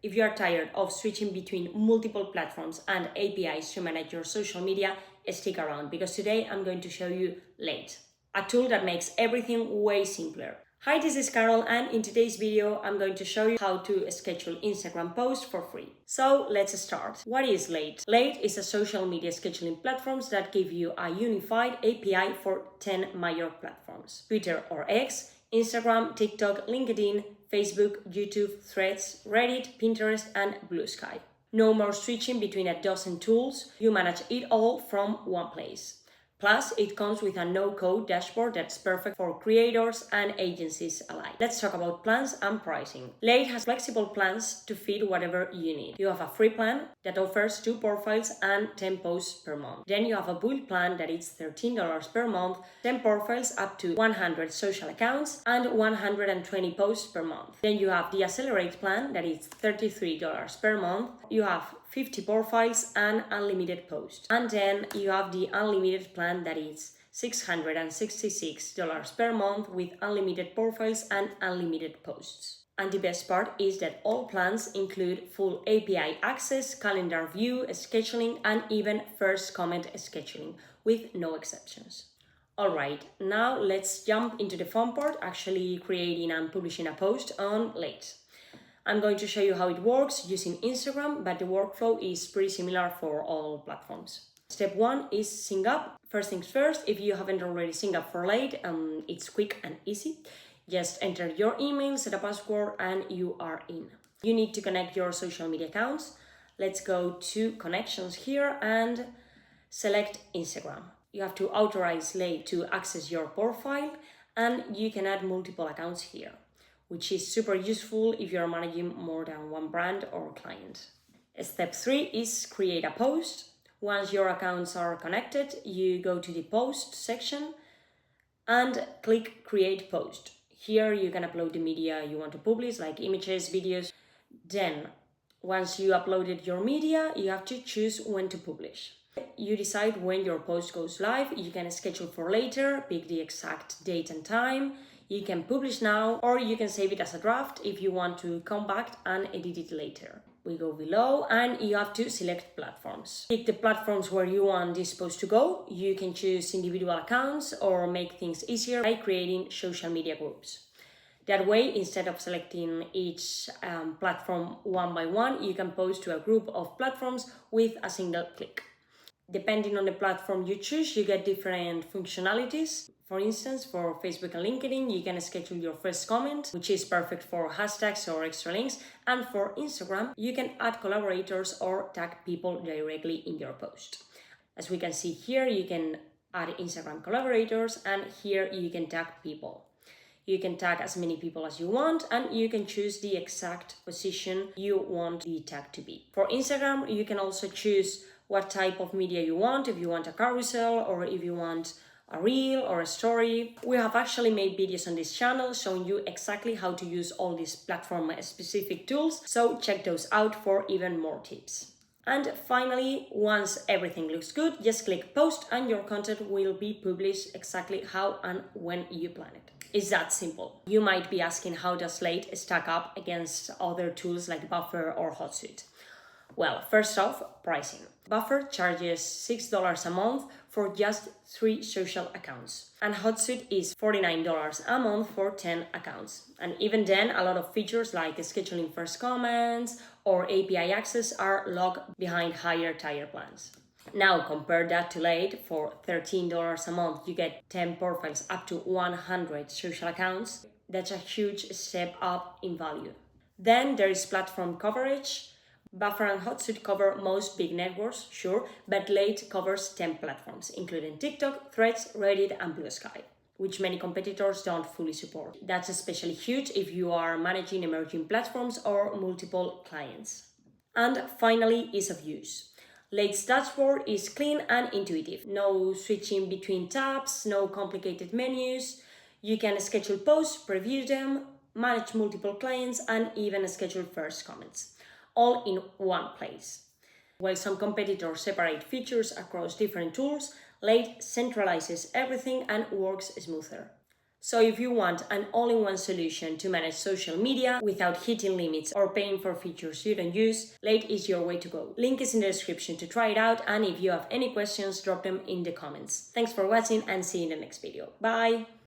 If you are tired of switching between multiple platforms and APIs to manage your social media, stick around because today I'm going to show you Late, a tool that makes everything way simpler. Hi, this is Carol, and in today's video I'm going to show you how to schedule Instagram posts for free. So let's start. What is Late? Late is a social media scheduling platform that give you a unified API for 10 major platforms: Twitter or X, Instagram, TikTok, LinkedIn, Facebook, YouTube, Threads, Reddit, Pinterest, and Blue Sky. No more switching between a dozen tools, you manage it all from one place. Plus, it comes with a no-code dashboard that's perfect for creators and agencies alike. Let's talk about plans and pricing. Late has flexible plans to fit whatever you need. You have a free plan that offers 2 profiles and 10 posts per month. Then you have a build plan that is $13 per month, 10 profiles up to 100 social accounts, and 120 posts per month. Then you have the Accelerate plan that is $33 per month. You have 50 profiles and unlimited posts. And then you have the unlimited plan that is $666 per month with unlimited profiles and unlimited posts. And the best part is that all plans include full API access, calendar view, scheduling, and even first comment scheduling with no exceptions. Alright, now let's jump into the fun part, actually creating and publishing a post on Late. I'm going to show you how it works using Instagram, but the workflow is pretty similar for all platforms. Step 1 is sync up. First things first, if you haven't already synced up for Late, it's quick and easy. Just enter your email, set a password, and you are in. You need to connect your social media accounts. Let's go to connections here and select Instagram. You have to authorize Late to access your profile, and you can add multiple accounts here, which is super useful if you're managing more than one brand or client. Step 3 is create a post. Once your accounts are connected, you go to the post section and click create post. Here you can upload the media you want to publish, like images, videos. Then, once you uploaded your media, you have to choose when to publish. You decide when your post goes live. You can schedule for later, pick the exact date and time. You can publish now, or you can save it as a draft if you want to come back and edit it later. We go below and you have to select platforms. Pick the platforms where you want this post to go. You can choose individual accounts or make things easier by creating social media groups. That way, instead of selecting each platform one by one, you can post to a group of platforms with a single click. Depending on the platform you choose, you get different functionalities. For instance, for Facebook and LinkedIn, you can schedule your first comment, which is perfect for hashtags or extra links. And for Instagram, you can add collaborators or tag people directly in your post. As we can see here, you can add Instagram collaborators, and here you can tag people. You can tag as many people as you want, and you can choose the exact position you want the tag to be. For Instagram, you can also choose what type of media you want, if you want a carousel or if you want a reel or a story. We have actually made videos on this channel showing you exactly how to use all these platform-specific tools, so check those out for even more tips. And finally, once everything looks good, just click post and your content will be published exactly how and when you plan it. It's that simple. You might be asking, how does Late stack up against other tools like Buffer or Hootsuite? Well, first off, pricing. Buffer charges $6 a month for just 3 social accounts, and Hootsuite is $49 a month for 10 accounts. And even then, a lot of features like scheduling first comments or API access are locked behind higher tier plans. Now compare that to Late. For $13 a month, you get 10 profiles up to 100 social accounts. That's a huge step up in value. Then there is platform coverage. Buffer and Hootsuite cover most big networks, sure, but Late covers 10 platforms, including TikTok, Threads, Reddit, and Blue Sky, which many competitors don't fully support. That's especially huge if you are managing emerging platforms or multiple clients. And finally, ease of use. Late's dashboard is clean and intuitive. No switching between tabs, no complicated menus. You can schedule posts, preview them, manage multiple clients, and even schedule first comments, all in one place. While some competitors separate features across different tools, Late centralizes everything and works smoother. So if you want an all-in-one solution to manage social media without hitting limits or paying for features you don't use, Late is your way to go. Link is in the description to try it out, and if you have any questions, drop them in the comments. Thanks for watching and see you in the next video. Bye!